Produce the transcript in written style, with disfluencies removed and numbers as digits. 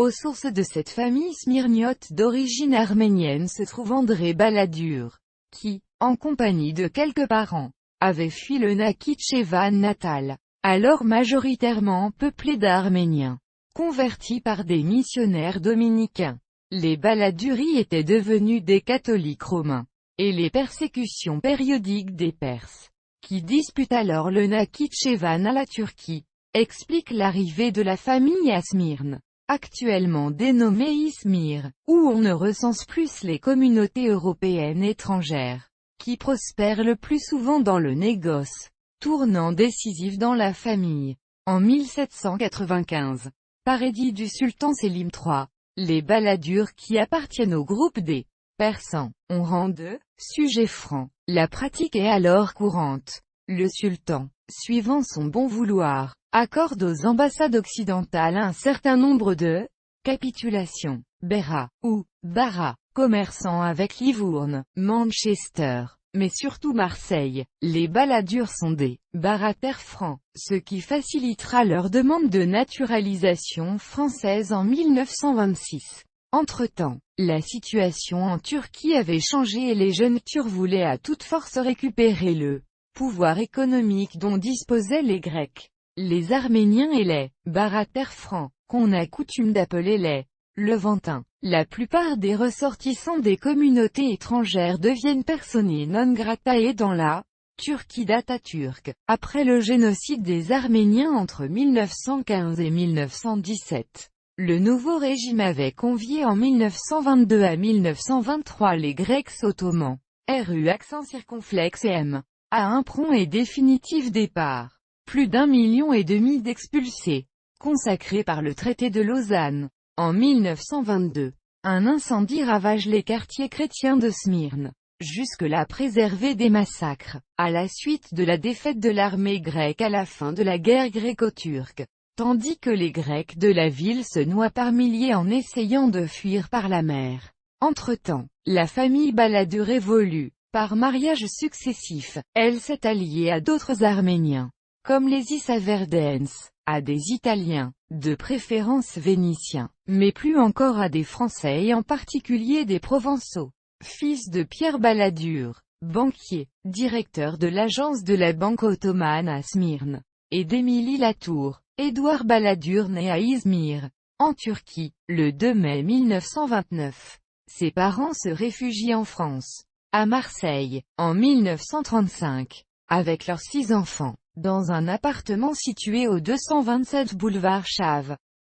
Aux sources de cette famille smyrniote d'origine arménienne se trouve André Balladur, qui, en compagnie de quelques parents, avait fui le Nakhichevan natal, alors majoritairement peuplé d'Arméniens, convertis par des missionnaires dominicains. Les Balladuri étaient devenus des catholiques romains, et les persécutions périodiques des Perses, qui disputent alors le Nakhichevan à la Turquie, expliquent l'arrivée de la famille à Smyrne, actuellement dénommée Izmir, où on ne recense plus les communautés européennes étrangères, qui prospèrent le plus souvent dans le négoce, tournant décisif dans la famille. En 1795, par édit du sultan Sélim III, les Balladur qui appartiennent au groupe des Persans, ont rang de sujets francs. La pratique est alors courante. Le sultan, suivant son bon vouloir, accorde aux ambassades occidentales un certain nombre de capitulations, Beraa, ou Bara, commerçant avec Livourne, Manchester, mais surtout Marseille. Les Balladur sont des barataires francs, ce qui facilitera leur demande de naturalisation française en 1926. Entre-temps, la situation en Turquie avait changé et les jeunes Turcs voulaient à toute force récupérer le pouvoir économique dont disposaient les Grecs, les Arméniens et les barataires francs, qu'on a coutume d'appeler les Levantins. La plupart des ressortissants des communautés étrangères deviennent personae non gratae dans la Turquie d'Atatürk, après le génocide des Arméniens entre 1915 et 1917. Le nouveau régime avait convié en 1922 à 1923 les Grecs ottomans, RU accent circonflexe et M, à un prompt et définitif départ. Plus d'1,5 million d'expulsés, consacrés par le traité de Lausanne. En 1922, un incendie ravage les quartiers chrétiens de Smyrne, jusque-là préservés des massacres, à la suite de la défaite de l'armée grecque à la fin de la guerre gréco-turque, tandis que les Grecs de la ville se noient par milliers en essayant de fuir par la mer. Entre-temps, la famille Balladur évolue, par mariages successifs. Elle s'est alliée à d'autres Arméniens, comme les Isaverdens, à des Italiens, de préférence vénitiens, mais plus encore à des Français et en particulier des Provençaux. Fils de Pierre Balladur, banquier, directeur de l'agence de la Banque ottomane à Smyrne, et d'Émilie Latour, Édouard Balladur naît à Izmir, en Turquie, le 2 mai 1929. Ses parents se réfugient en France, à Marseille, en 1935, avec leurs 6 enfants, dans un appartement situé au 227 boulevard Chave.